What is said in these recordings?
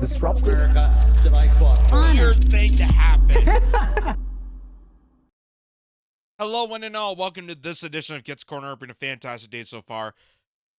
disruptive. America that I fought for. Weird thing to happen. Hello, one and all. Welcome to this edition of Kitz Corner. Been a fantastic day so far.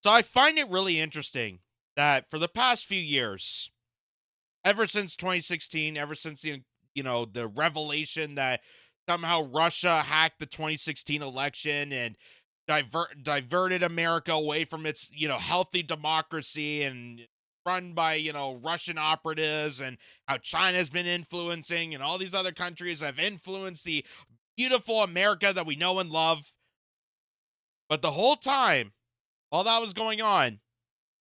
So I find it really interesting that for the past few years, ever since 2016, ever since the revelation that somehow Russia hacked the 2016 election and diverted America away from its healthy democracy and run by Russian operatives, and how China's been influencing and all these other countries have influenced the beautiful America that we know and love. But the whole time while that was going on,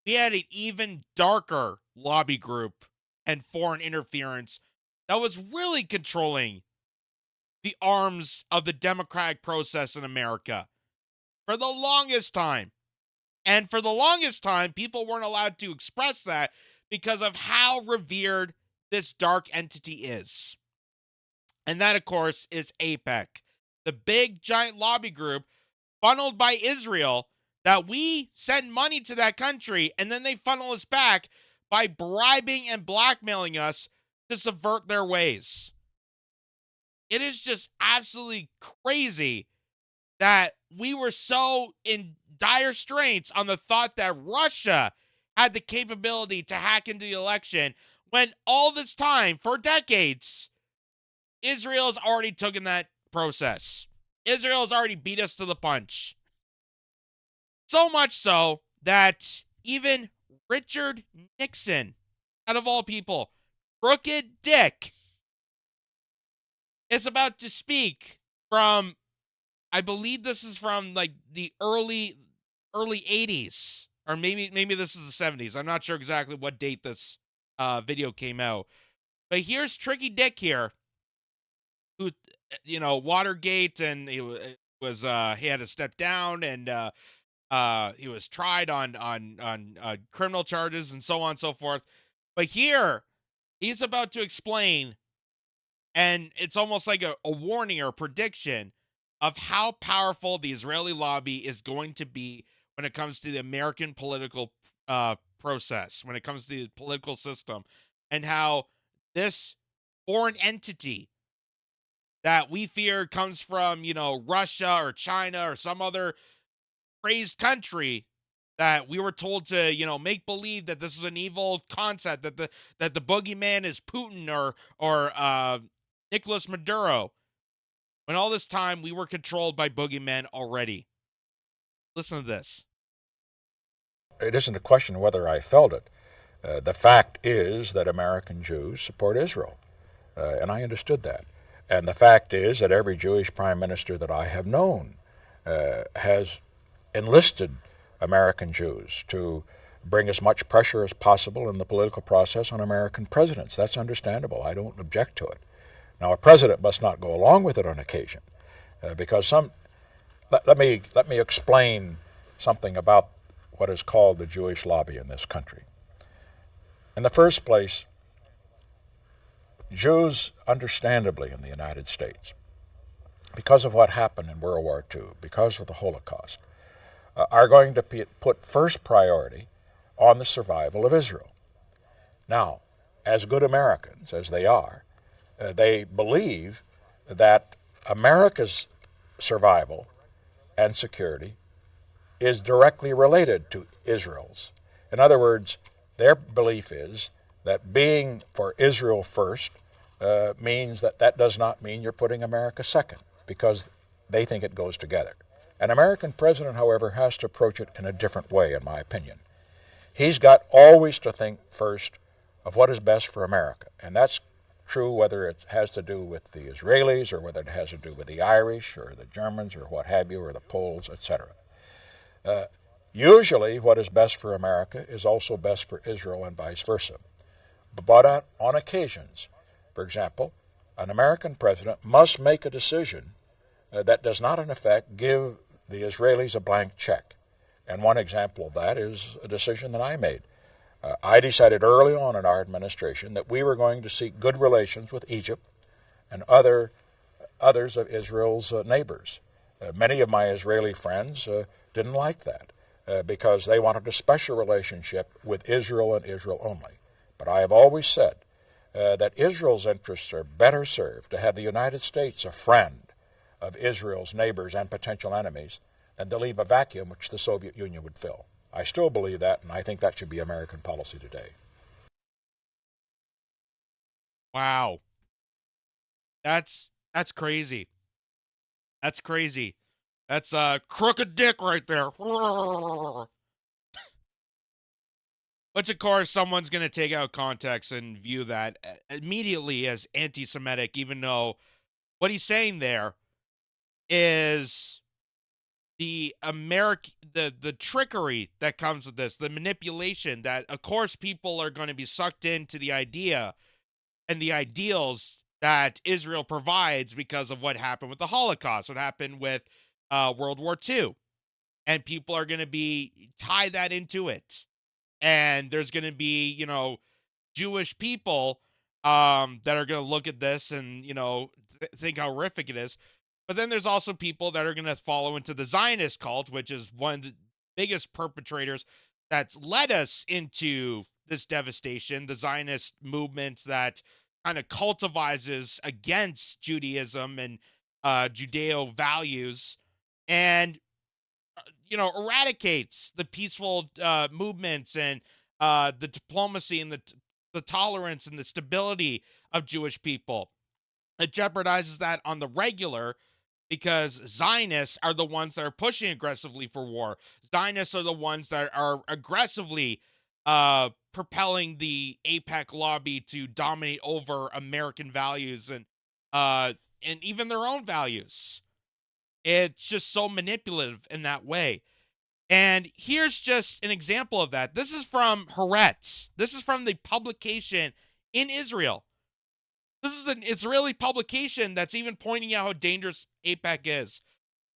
we had an even darker lobby group and foreign interference that was really controlling the arms of the democratic process in America for the longest time. And for the longest time, people weren't allowed to express that because of how revered this dark entity is. And that, of course, is AIPAC, the big, giant lobby group funneled by Israel that we send money to that country, and then they funnel us back by bribing and blackmailing us to subvert their ways. It is just absolutely crazy that we were so in dire straits on the thought that Russia had the capability to hack into the election, when all this time, for decades, Israel has already taken that process. Israel has already beat us to the punch. So much so that even Richard Nixon, out of all people, crooked dick, is about to speak from, I believe this is from like the early 80s, or maybe this is the 70s. I'm not sure exactly what date this video came out. But here's Tricky Dick here, who, Watergate, and he had to step down, and he was tried on criminal charges and so on and so forth. But here, he's about to explain, and it's almost like a warning or a prediction of how powerful the Israeli lobby is going to be when it comes to the American political process, when it comes to the political system, and how this foreign entity that we fear comes from, Russia or China or some other crazed country that we were told to, make believe that this is an evil concept, that the boogeyman is Putin or Nicolas Maduro. When all this time we were controlled by boogeymen already. Listen to this. It isn't a question of whether I felt it. The fact is that American Jews support Israel, and I understood that. And the fact is that every Jewish prime minister that I have known has enlisted American Jews to bring as much pressure as possible in the political process on American presidents. That's understandable. I don't object to it. Now, a president must not go along with it on occasion, because let me explain something about what is called the Jewish lobby in this country. In the first place, Jews, understandably in the United States, because of what happened in World War II, because of the Holocaust, are going to put first priority on the survival of Israel. Now, as good Americans as they are, they believe that America's survival and security is directly related to Israel's. In other words, their belief is that being for Israel first means that does not mean you're putting America second, because they think it goes together. An American president, however, has to approach it in a different way, in my opinion. He's got always to think first of what is best for America, and that's true whether it has to do with the Israelis or whether it has to do with the Irish or the Germans or what have you, or the Poles, etc. Usually what is best for America is also best for Israel and vice versa. But on occasions, for example, an American president must make a decision that does not in effect give the Israelis a blank check. And one example of that is a decision that I made. I decided early on in our administration that we were going to seek good relations with Egypt and others of Israel's neighbors. Many of my Israeli friends didn't like that because they wanted a special relationship with Israel and Israel only. But I have always said that Israel's interests are better served to have the United States a friend of Israel's neighbors and potential enemies than to leave a vacuum which the Soviet Union would fill. I still believe that, and I think that should be American policy today. Wow. That's crazy. That's crazy. That's a crooked dick right there. Which, of course, someone's going to take out context and view that immediately as anti-Semitic, even though what he's saying there is the trickery that comes with this, the manipulation that, of course, people are going to be sucked into the idea and the ideals that Israel provides because of what happened with the Holocaust, what happened with World War II. And people are going to tie that into it. And there's going to be, Jewish people that are going to look at this and, think how horrific it is. But then there's also people that are going to follow into the Zionist cult, which is one of the biggest perpetrators that's led us into this devastation. The Zionist movements that kind of cultivizes against Judaism and Judeo values and, eradicates the peaceful movements and the diplomacy and the tolerance and the stability of Jewish people. It jeopardizes that on the regular because Zionists are the ones that are pushing aggressively for war. Zionists are the ones that are aggressively propelling the AIPAC lobby to dominate over American values and even their own values. It's just so manipulative in that way. And here's just an example of that. This is from Haaretz. This is from the publication in Israel. This is an Israeli publication that's even pointing out how dangerous AIPAC is.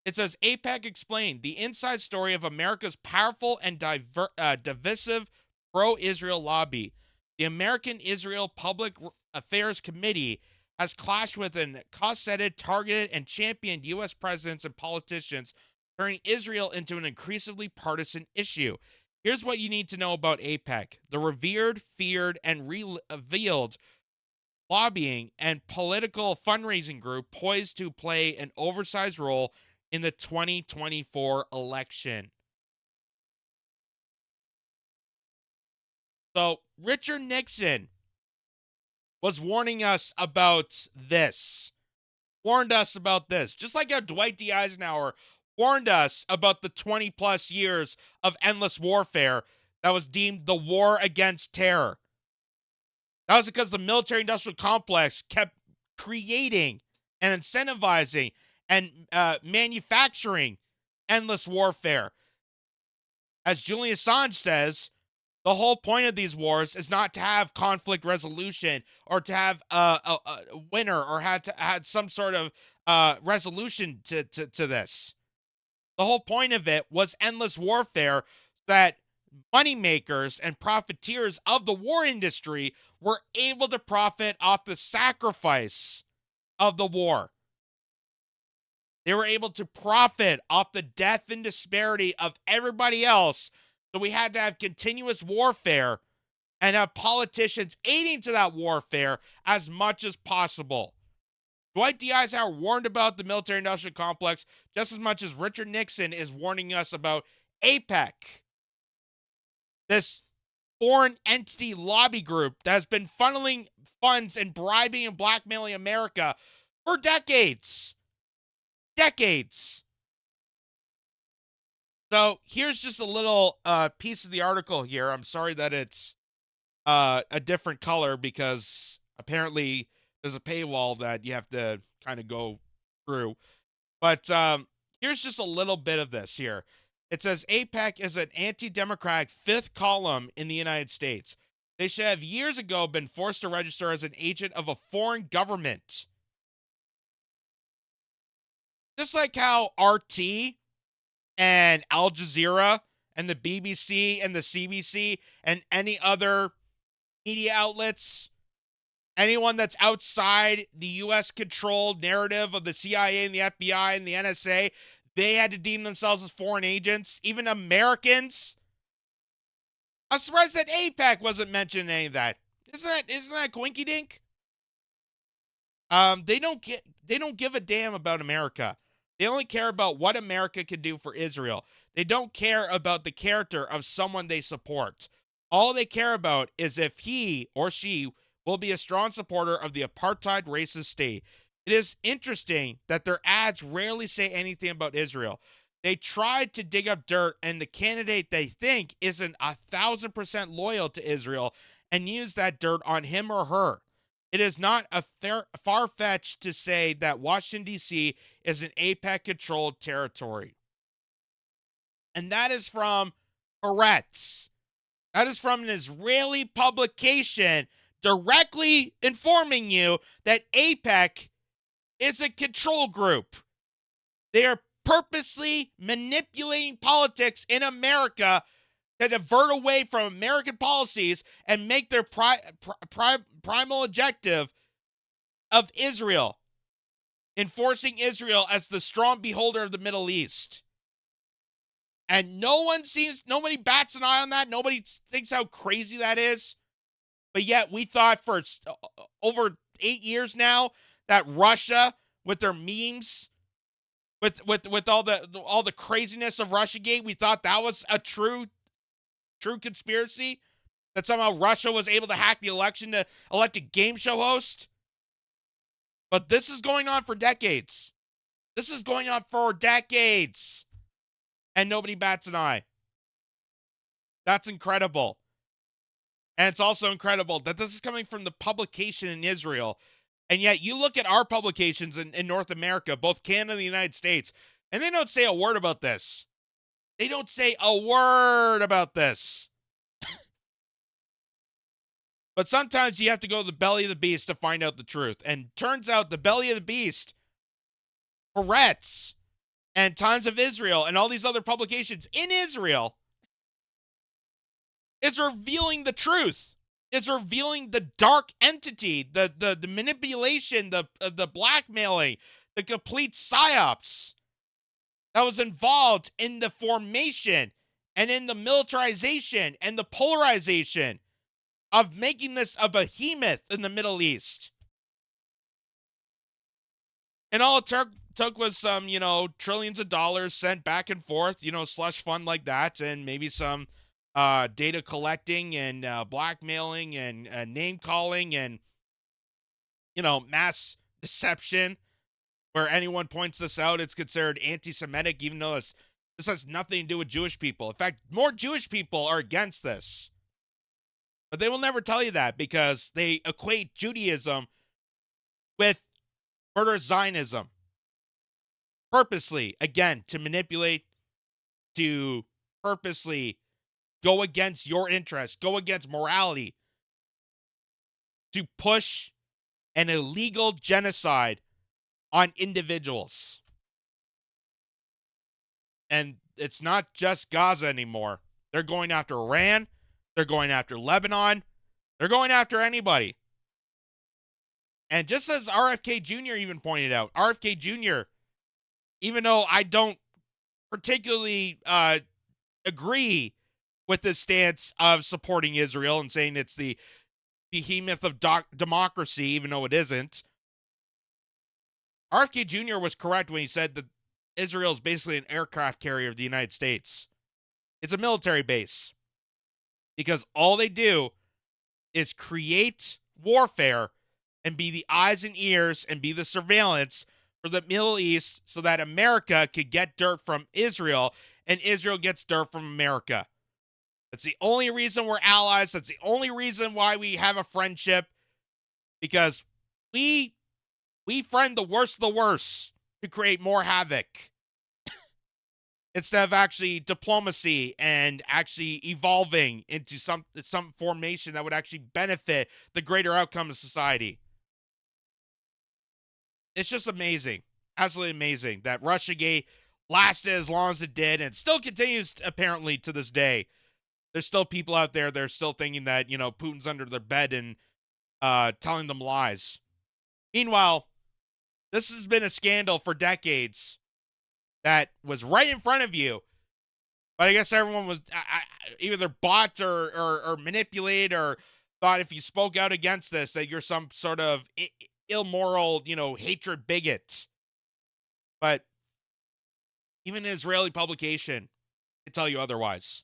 It says, AIPAC explained the inside story of America's powerful and divisive pro-Israel lobby. The American Israel Public Affairs Committee has clashed with and cossetted, targeted, and championed U.S. presidents and politicians, turning Israel into an increasingly partisan issue. Here's what you need to know about AIPAC. The revered, feared, and revealed lobbying and political fundraising group poised to play an oversized role in the 2024 election. So, Richard Nixon was warning us about this. Warned us about this. Just like how Dwight D. Eisenhower warned us about the 20-plus years of endless warfare that was deemed the war against terror. That was because the military-industrial complex kept creating and incentivizing and manufacturing endless warfare. As Julian Assange says, the whole point of these wars is not to have conflict resolution or to have a winner or had some sort of resolution to this. The whole point of it was endless warfare that moneymakers and profiteers of the war industry were able to profit off the sacrifice of the war. They were able to profit off the death and disparity of everybody else. So we had to have continuous warfare and have politicians aiding to that warfare as much as possible. Dwight D. Eisenhower warned about the military-industrial complex just as much as Richard Nixon is warning us about AIPAC, this foreign entity lobby group that has been funneling funds and bribing and blackmailing America for decades. Decades. So here's just a little piece of the article here. I'm sorry that it's a different color because apparently there's a paywall that you have to kind of go through. But here's just a little bit of this here. It says AIPAC is an anti-democratic fifth column in the United States. They should have years ago been forced to register as an agent of a foreign government. Just like how RT and Al Jazeera and the BBC and the CBC and any other media outlets, anyone that's outside the U.S.-controlled narrative of the CIA and the FBI and the NSA, they had to deem themselves as foreign agents, even Americans. I'm surprised that AIPAC wasn't mentioned in any of that. Isn't that coinky dink? They don't give a damn about America. They only care about what America can do for Israel. They don't care about the character of someone they support. All they care about is if he or she will be a strong supporter of the apartheid racist state. It is interesting that their ads rarely say anything about Israel. They tried to dig up dirt and the candidate they think isn't 1,000% loyal to Israel and use that dirt on him or her. It is not far-fetched to say that Washington, D.C. is an AIPAC-controlled territory. And that is from Haaretz. That is from an Israeli publication directly informing you that AIPAC is a control group. They are purposely manipulating politics in America to divert away from American policies and make their primal objective of Israel, enforcing Israel as the strong beholder of the Middle East. And nobody bats an eye on that. Nobody thinks how crazy that is. But yet we thought for over 8 years now that Russia, with their memes, with all the craziness of Russiagate, we thought that was a true conspiracy, that somehow Russia was able to hack the election to elect a game show host. But this is going on for decades. This is going on for decades. And nobody bats an eye. That's incredible. And it's also incredible that this is coming from the publication in Israel. And yet you look at our publications in North America, both Canada and the United States, and they don't say a word about this. They don't say a word about this. But sometimes you have to go to the belly of the beast to find out the truth. And turns out the belly of the beast, Haaretz, and Times of Israel, and all these other publications in Israel, is revealing the truth. Is revealing the dark entity, the manipulation, the blackmailing, the complete psyops that was involved in the formation and in the militarization and the polarization of making this a behemoth in the Middle East. And all it took was some, trillions of dollars sent back and forth, slush fund like that, and maybe some data collecting and blackmailing and name calling and, mass deception. Where anyone points this out, it's considered anti-Semitic, even though this has nothing to do with Jewish people. In fact, more Jewish people are against this. But they will never tell you that because they equate Judaism with murderous Zionism. Purposely, again, to manipulate, to purposely go against your interests, go against morality, to push an illegal genocide on individuals. And it's not just Gaza anymore. They're going after Iran. They're going after Lebanon. They're going after anybody. And just as RFK Jr. even pointed out, RFK Jr., even though I don't particularly agree with this stance of supporting Israel and saying it's the behemoth of democracy, even though it isn't, RFK Jr. was correct when he said that Israel is basically an aircraft carrier of the United States. It's a military base. Because all they do is create warfare and be the eyes and ears and be the surveillance for the Middle East so that America could get dirt from Israel and Israel gets dirt from America. That's the only reason we're allies. That's the only reason why we have a friendship. Because we friend the worst of the worst to create more havoc. Instead of actually diplomacy and actually evolving into some formation that would actually benefit the greater outcome of society. It's just amazing. Absolutely amazing that Russiagate lasted as long as it did and still continues apparently to this day. There's still people out there that are still thinking that, Putin's under their bed and telling them lies. Meanwhile, this has been a scandal for decades that was right in front of you. But I guess everyone was either bought or manipulated or thought if you spoke out against this, that you're some sort of immoral, hatred bigot. But even an Israeli publication can tell you otherwise.